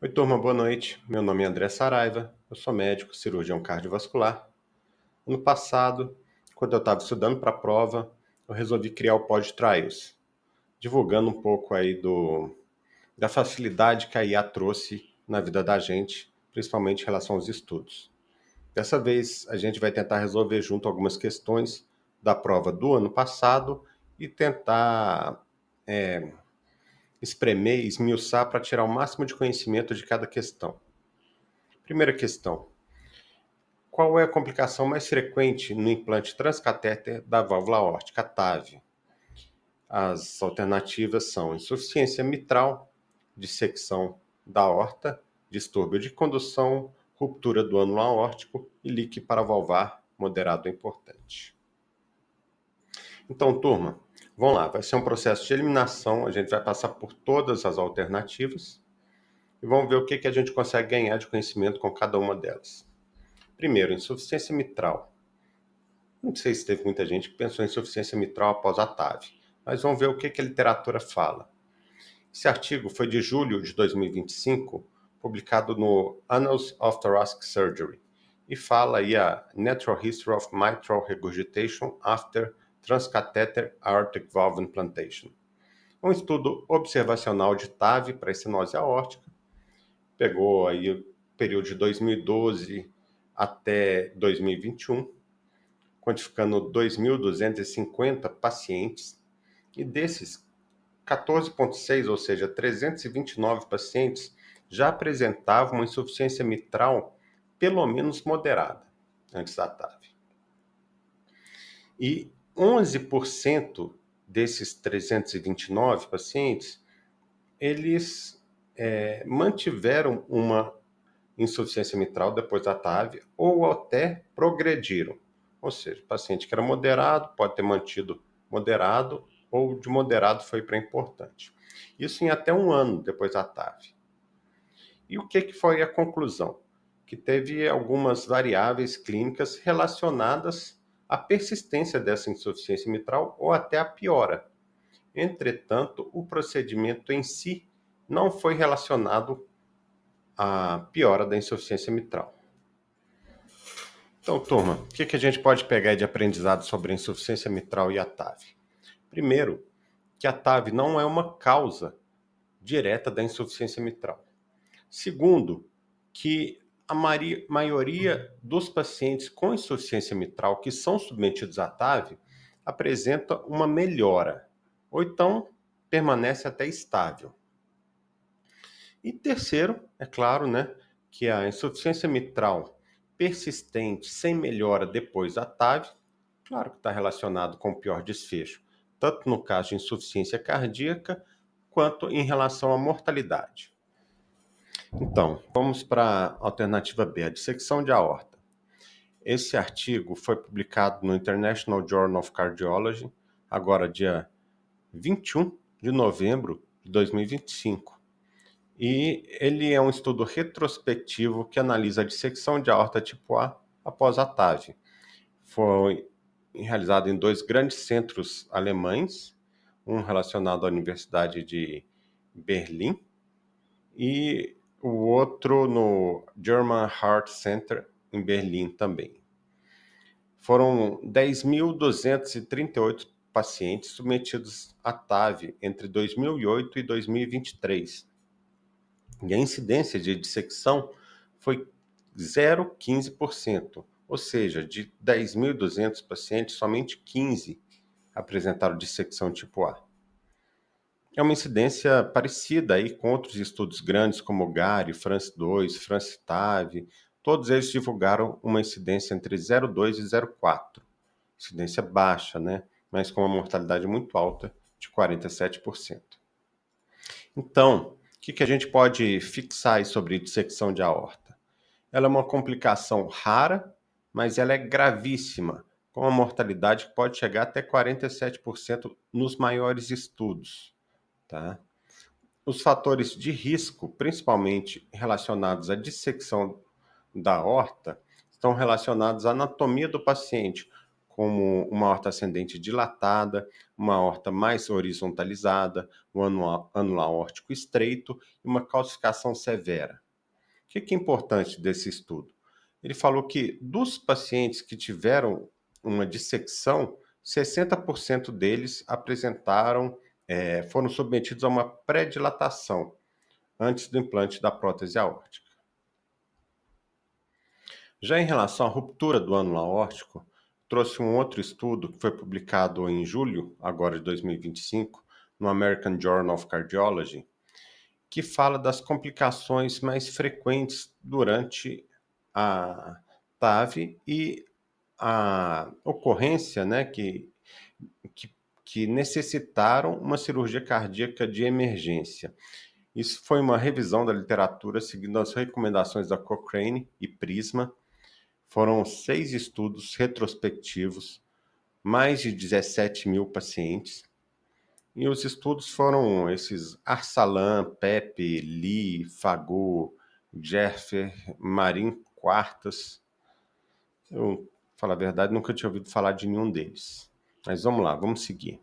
Oi, turma, boa noite. Meu nome é André Saraiva, eu sou médico, cirurgião cardiovascular. Ano passado, quando eu estava estudando para a prova, eu resolvi criar o Pod Trials, divulgando um pouco aí da facilidade que a IA trouxe na vida da gente, principalmente em relação aos estudos. Dessa vez, a gente vai tentar resolver junto algumas questões da prova do ano passado e tentar espremer e esmiuçar para tirar o máximo de conhecimento de cada questão. Primeira questão. Qual é a complicação mais frequente no implante transcatéter da válvula aórtica, TAV? As alternativas são insuficiência mitral, dissecção da aorta, distúrbio de condução, ruptura do ânulo aórtico e leak paravalvar moderado ou importante. Então, turma, vamos lá, vai ser um processo de eliminação, a gente vai passar por todas as alternativas e vamos ver o que a gente consegue ganhar de conhecimento com cada uma delas. Primeiro, insuficiência mitral. Não sei se teve muita gente que pensou em insuficiência mitral após a TAV, mas vamos ver o que a literatura fala. Esse artigo foi de julho de 2025, publicado no Annals of Thoracic Surgery, e fala aí a Natural History of Mitral Regurgitation After Transcatheter Aortic Valve Implantation. Um estudo observacional de TAV para estenose aórtica, pegou aí o período de 2012 até 2021, quantificando 2.250 pacientes, e desses, 14,6, ou seja, 329 pacientes, já apresentavam uma insuficiência mitral pelo menos moderada antes da TAV. E 11% desses 329 pacientes, eles mantiveram uma insuficiência mitral depois da TAV ou até progrediram. Ou seja, o paciente que era moderado pode ter mantido moderado ou de moderado foi para importante. Isso em até um ano depois da TAV. E o que foi a conclusão? Que teve algumas variáveis clínicas relacionadas à persistência dessa insuficiência mitral ou até a piora. Entretanto, o procedimento em si não foi relacionado à piora da insuficiência mitral. Então, turma, o que a gente pode pegar de aprendizado sobre a insuficiência mitral e a TAV? Primeiro, que a TAV não é uma causa direta da insuficiência mitral. Segundo, que a maioria dos pacientes com insuficiência mitral que são submetidos à TAV apresenta uma melhora, ou então permanece até estável. E terceiro, é claro, né, que a insuficiência mitral persistente sem melhora depois da TAV, claro que está relacionado com o pior desfecho, tanto no caso de insuficiência cardíaca, quanto em relação à mortalidade. Então, vamos para a alternativa B, a dissecção de aorta. Esse artigo foi publicado no International Journal of Cardiology, agora dia 21 de novembro de 2025. E ele é um estudo retrospectivo que analisa a dissecção de aorta tipo A após a TAV. Foi realizado em dois grandes centros alemães, um relacionado à Universidade de Berlim e o outro no German Heart Center em Berlim também. Foram 10.238 pacientes submetidos à TAV entre 2008 e 2023. E a incidência de dissecção foi 0,15%, ou seja, de 10.200 pacientes, somente 15 apresentaram dissecção tipo A. É uma incidência parecida aí com outros estudos grandes como o GARI, France2, France-TAV, todos eles divulgaram uma incidência entre 0,2 e 0,4. Incidência baixa, né? Mas com uma mortalidade muito alta, de 47%. Então, o que a gente pode fixar aí sobre dissecção de aorta? Ela é uma complicação rara, mas ela é gravíssima, com uma mortalidade que pode chegar até 47% nos maiores estudos, tá? Os fatores de risco, principalmente relacionados à dissecção da aorta, estão relacionados à anatomia do paciente, como uma aorta ascendente dilatada, uma aorta mais horizontalizada, um ângulo aórtico estreito e uma calcificação severa. O que é importante desse estudo? Ele falou que dos pacientes que tiveram uma dissecção, 60% deles foram submetidos a uma pré-dilatação antes do implante da prótese aórtica. Já em relação à ruptura do ângulo aórtico, trouxe um outro estudo que foi publicado em julho, agora de 2025, no American Journal of Cardiology, que fala das complicações mais frequentes durante a TAV e a ocorrência, né, que, que necessitaram uma cirurgia cardíaca de emergência. Isso foi uma revisão da literatura seguindo as recomendações da Cochrane e Prisma. Foram 6 estudos retrospectivos, mais de 17 mil pacientes. E os estudos foram esses Arsalan, Pepe, Lee, Fagot, Jeffer, Marin Quartas. Eu, falar a verdade, nunca tinha ouvido falar de nenhum deles. Mas vamos lá, vamos seguir.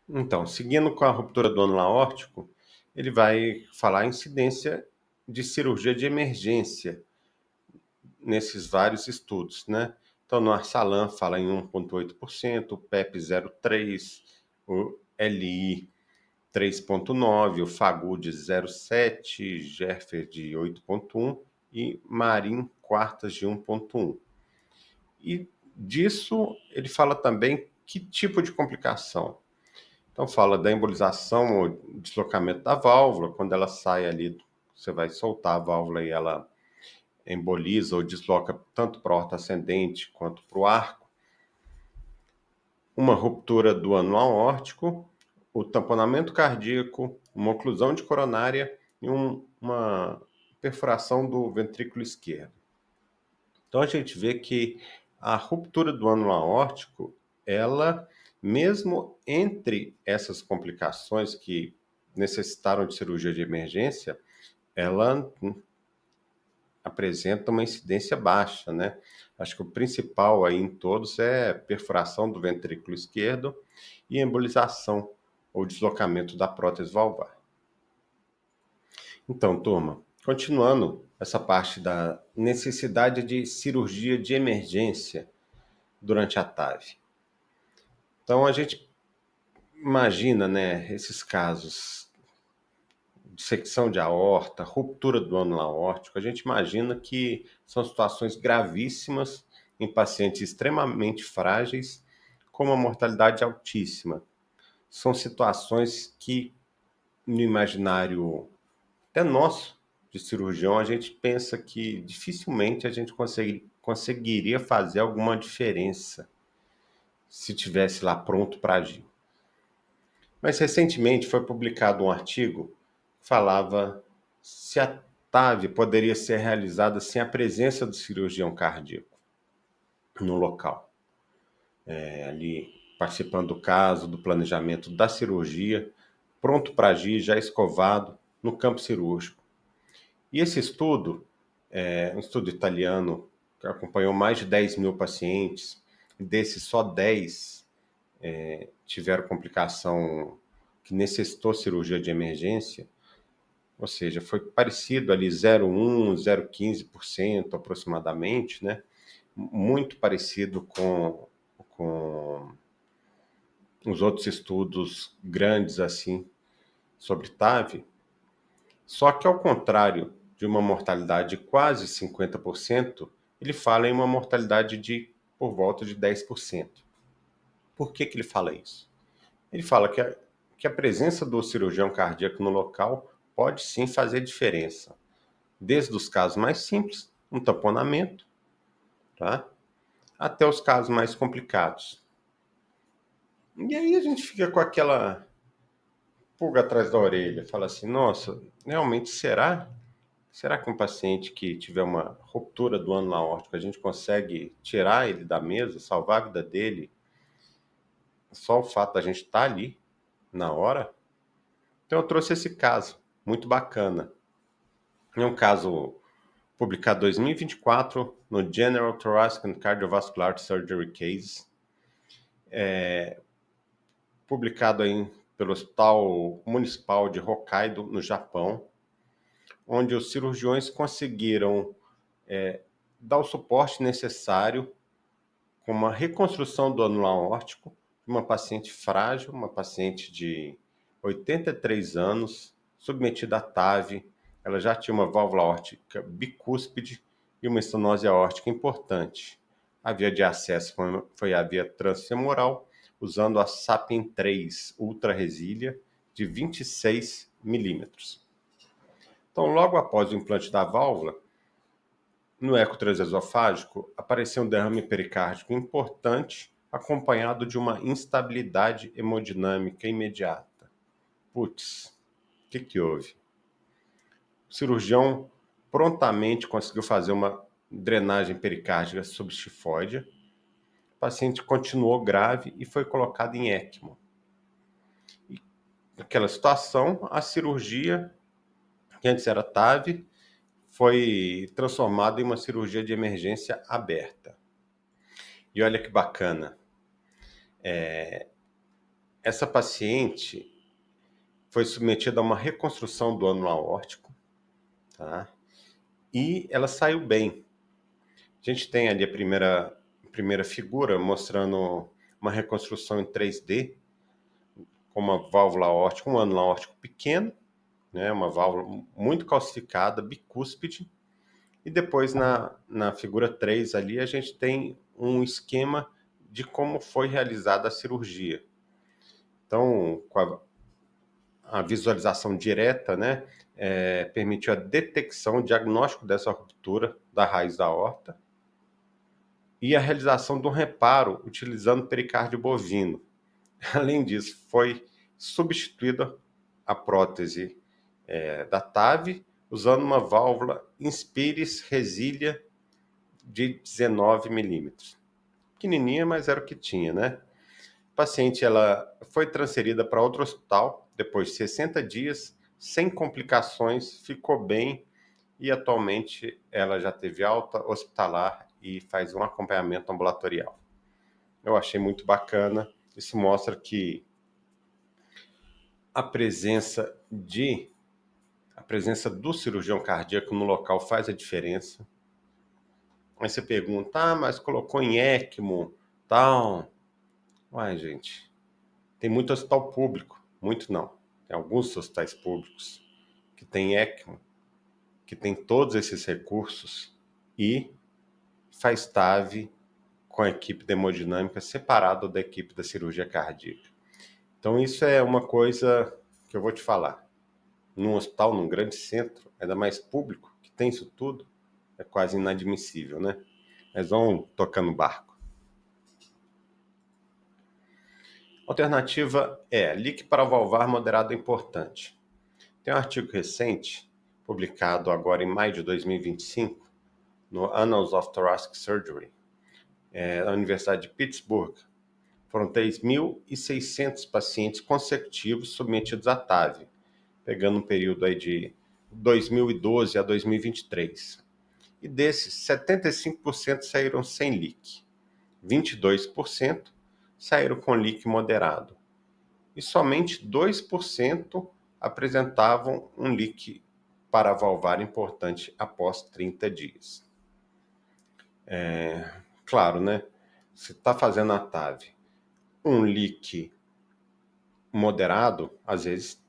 Então, seguindo com a ruptura do ângulo aórtico, ele vai falar a incidência de cirurgia de emergência nesses vários estudos, né? Então, no Arsalan fala em 1,8%, o PEP 0,3%, o LI 3,9%, o Fagot de 0,7%, Jeffer de 8,1% e Marin Quartas de 1,1%. E disso ele fala também que tipo de complicação. Então fala da embolização ou deslocamento da válvula, quando ela sai ali, você vai soltar a válvula e ela emboliza ou desloca tanto para a aorta ascendente quanto para o arco. Uma ruptura do ângulo aórtico, o tamponamento cardíaco, uma oclusão de coronária e uma perfuração do ventrículo esquerdo. Então a gente vê que a ruptura do ângulo aórtico, ela, mesmo entre essas complicações que necessitaram de cirurgia de emergência, ela apresenta uma incidência baixa, né? Acho que o principal aí em todos é perfuração do ventrículo esquerdo e embolização ou deslocamento da prótese valvar. Então, turma, continuando essa parte da necessidade de cirurgia de emergência durante a TAV. Então, a gente imagina, né, esses casos de dissecção de aorta, ruptura do ângulo aórtico, a gente imagina que são situações gravíssimas em pacientes extremamente frágeis, com uma mortalidade altíssima. São situações que, no imaginário até nosso, de cirurgião, a gente pensa que dificilmente a gente conseguiria fazer alguma diferença se tivesse lá pronto para agir. Mas recentemente foi publicado um artigo que falava se a TAV poderia ser realizada sem a presença do cirurgião cardíaco no local. Ali participando do caso, do planejamento da cirurgia, pronto para agir, já escovado, no campo cirúrgico. E esse estudo, um estudo italiano, que acompanhou mais de 10 mil pacientes, e desses só 10 tiveram complicação que necessitou cirurgia de emergência, ou seja, foi parecido ali 0,1, 0,15% aproximadamente, né? Muito parecido com os outros estudos grandes assim sobre TAV, só que ao contrário de uma mortalidade de quase 50%, ele fala em uma mortalidade de por volta de 10%. Por que ele fala isso? Ele fala que a presença do cirurgião cardíaco no local pode sim fazer diferença. Desde os casos mais simples, um tamponamento, tá? Até os casos mais complicados. E aí a gente fica com aquela pulga atrás da orelha, fala assim, nossa, realmente será? Será que um paciente que tiver uma ruptura do ângulo aórtico, a gente consegue tirar ele da mesa, salvar a vida dele, só o fato da gente estar ali, na hora? Então eu trouxe esse caso, muito bacana. É um caso publicado em 2024 no General Thoracic and Cardiovascular Surgery Case. publicado aí pelo Hospital Municipal de Hokkaido, no Japão, onde os cirurgiões conseguiram dar o suporte necessário com uma reconstrução do ângulo aórtico de uma paciente frágil, uma paciente de 83 anos, submetida a TAV. Ela já tinha uma válvula aórtica bicúspide e uma estenose aórtica importante. A via de acesso foi a via transfemoral, usando a SAPIEN 3 Ultra Resília de 26 milímetros. Então, logo após o implante da válvula, no eco transesofágico, apareceu um derrame pericárdico importante, acompanhado de uma instabilidade hemodinâmica imediata. Putz, o que houve? O cirurgião prontamente conseguiu fazer uma drenagem pericárdica substifoide. O paciente continuou grave e foi colocado em ECMO. E, naquela situação, a cirurgia, que antes era TAV, foi transformada em uma cirurgia de emergência aberta. E olha que bacana, essa paciente foi submetida a uma reconstrução do ângulo aórtico, tá? E ela saiu bem. A gente tem ali a primeira figura mostrando uma reconstrução em 3D, com uma válvula aórtica, um ângulo aórtico pequeno, né? Uma válvula muito calcificada, bicúspide. E depois na figura 3 ali a gente tem um esquema de como foi realizada a cirurgia. Então, com a visualização direta, né, permitiu a detecção, o diagnóstico dessa ruptura da raiz da aorta e a realização de um reparo utilizando pericárdio bovino. Além disso, foi substituída a prótese da TAV usando uma válvula Inspiris Resília de 19 milímetros. Pequenininha, mas era o que tinha, né? A paciente ela foi transferida para outro hospital depois de 60 dias, sem complicações, ficou bem e atualmente ela já teve alta hospitalar e faz um acompanhamento ambulatorial. Eu achei muito bacana. Isso mostra que a presença do cirurgião cardíaco no local faz a diferença. Aí você pergunta, mas colocou em ECMO, tal. Uai, gente, tem muito hospital público, muito não. Tem alguns hospitais públicos que tem ECMO, que tem todos esses recursos e faz TAV com a equipe de hemodinâmica separado da equipe da cirurgia cardíaca. Então isso é uma coisa que eu vou te falar. Num hospital, num grande centro, ainda mais público, que tem isso tudo, é quase inadmissível, né? Mas vão tocando barco. Alternativa é leak paravalvar moderado importante. Tem um artigo recente, publicado agora em maio de 2025, no Annals of Thoracic Surgery, da Universidade de Pittsburgh. Foram 3.600 pacientes consecutivos submetidos a TAV, pegando um período aí de 2012 a 2023. E desses, 75% saíram sem leak, 22% saíram com leak moderado e somente 2% apresentavam um leak paravalvar importante após 30 dias. Claro, né? Se está fazendo a TAV, um leak moderado, às vezes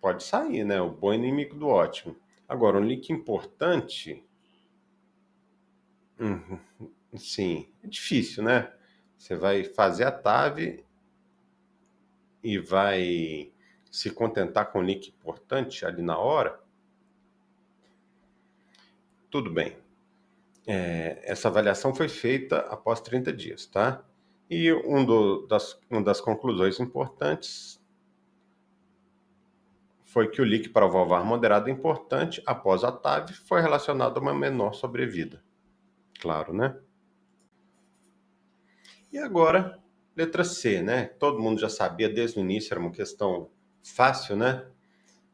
pode sair, né? O bom inimigo do ótimo. Agora, um leak importante, sim, é difícil, né? Você vai fazer a TAV e vai se contentar com um leak importante ali na hora? Tudo bem. Essa avaliação foi feita após 30 dias, tá? E uma das conclusões importantes foi que o leak paravalvar moderado importante após a TAV foi relacionado a uma menor sobrevida. Claro, né? E agora, letra C, né? Todo mundo já sabia desde o início, era uma questão fácil, né?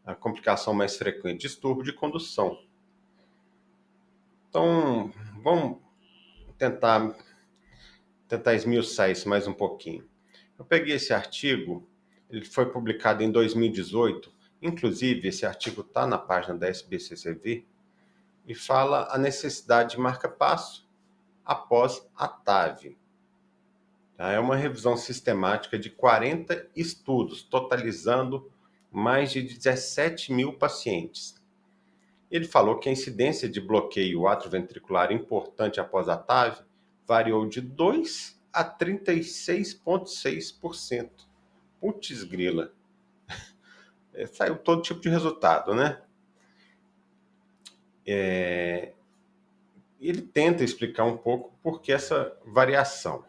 A complicação mais frequente, distúrbio de condução. Então, vamos tentar tentar esmiuçar isso mais um pouquinho. Eu peguei esse artigo, ele foi publicado em 2018, inclusive esse artigo está na página da SBCCV, e fala a necessidade de marca-passo após a TAV. Tá? É uma revisão sistemática de 40 estudos, totalizando mais de 17 mil pacientes. Ele falou que a incidência de bloqueio atrioventricular importante após a TAV variou de 2 a 36,6%. Putz grila. Saiu todo tipo de resultado, né? Ele tenta explicar um pouco por que essa variação.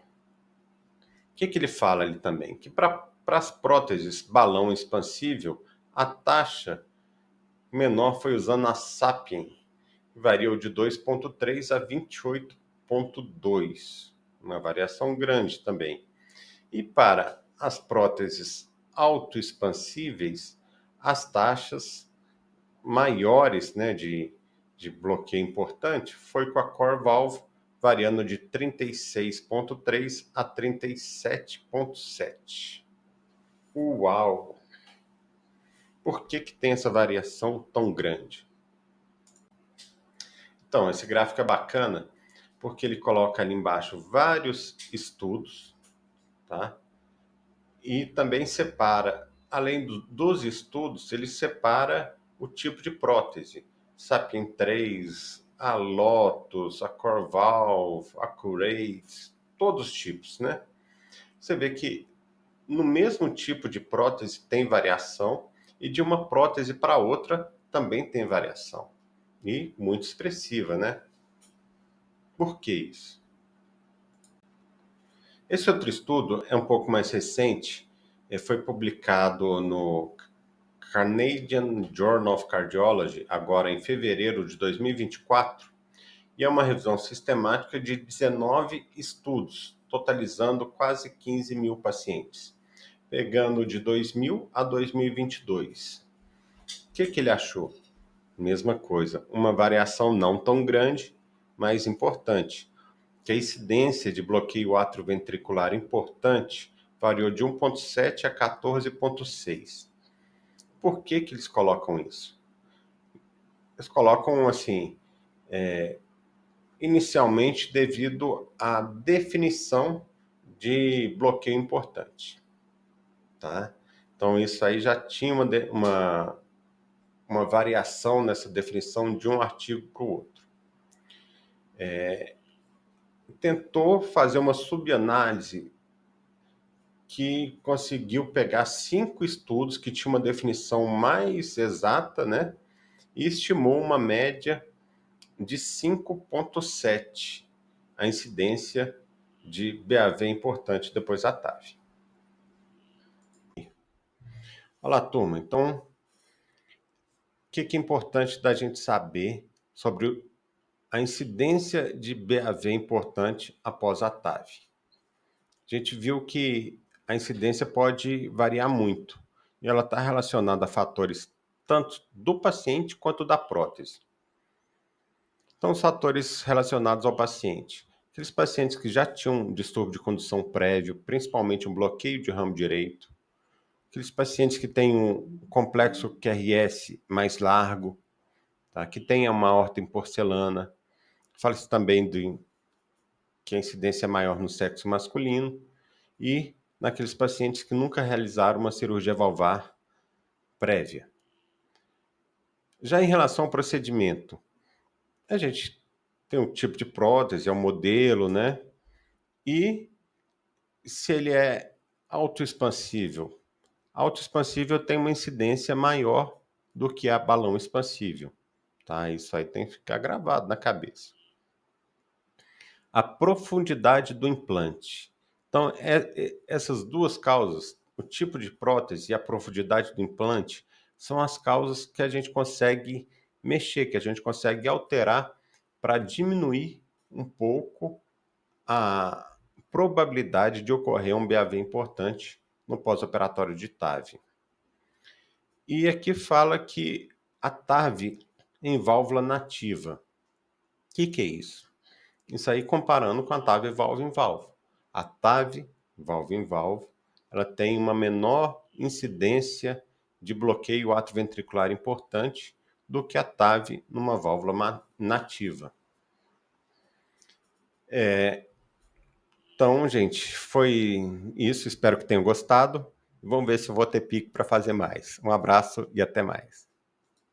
O que ele fala ali também? Que para as próteses balão expansível, a taxa menor foi usando a Sapien, que variou de 2,3 a 28,2. Uma variação grande também. E para as próteses autoexpansíveis, as taxas maiores, né, de bloqueio importante foi com a Core Valve, variando de 36,3 a 37,7. Uau! Por que tem essa variação tão grande? Então, esse gráfico é bacana porque ele coloca ali embaixo vários estudos, tá? E também separa, além dos estudos, ele separa o tipo de prótese. Sapien 3, a Lotus, a Corval, a Curate, todos os tipos, né? Você vê que no mesmo tipo de prótese tem variação e de uma prótese para outra também tem variação. E muito expressiva, né? Por que isso? Esse outro estudo é um pouco mais recente, foi publicado no Canadian Journal of Cardiology, agora em fevereiro de 2024, e é uma revisão sistemática de 19 estudos, totalizando quase 15 mil pacientes, pegando de 2000 a 2022. O que ele achou? Mesma coisa, uma variação não tão grande, mas importante, que a incidência de bloqueio atrioventricular importante variou de 1,7 a 14,6. Por que eles colocam isso? Eles colocam assim, inicialmente devido à definição de bloqueio importante, tá? Então isso aí já tinha uma variação nessa definição de um artigo para o outro. Tentou fazer uma subanálise que conseguiu pegar 5 estudos que tinham uma definição mais exata, né? E estimou uma média de 5,7 a incidência de BAV importante depois da TAV. Olá, turma. Então, o que é importante da gente saber sobre a incidência de BAV importante após a TAV? A gente viu que a incidência pode variar muito e ela está relacionada a fatores tanto do paciente quanto da prótese. Então, os fatores relacionados ao paciente. Aqueles pacientes que já tinham um distúrbio de condução prévio, principalmente um bloqueio de ramo direito. Aqueles pacientes que têm um complexo QRS mais largo, tá? Que tenham uma aorta em porcelana. Fala-se também de que a incidência é maior no sexo masculino. E naqueles pacientes que nunca realizaram uma cirurgia valvar prévia. Já em relação ao procedimento, a gente tem um tipo de prótese, é um modelo, né? E se ele é autoexpansível. Autoexpansível tem uma incidência maior do que a balão expansível. Tá? Isso aí tem que ficar gravado na cabeça. A profundidade do implante. Então, essas duas causas, o tipo de prótese e a profundidade do implante, são as causas que a gente consegue mexer, que a gente consegue alterar para diminuir um pouco a probabilidade de ocorrer um BAV importante no pós-operatório de TAV. E aqui fala que a TAV em válvula nativa. O que é isso? Isso aí comparando com a TAV válvula em válvula. A TAV, valve em valve, ela tem uma menor incidência de bloqueio atrioventricular importante do que a TAV numa válvula nativa. Então, gente, foi isso. Espero que tenham gostado. Vamos ver se eu vou ter pique para fazer mais. Um abraço e até mais.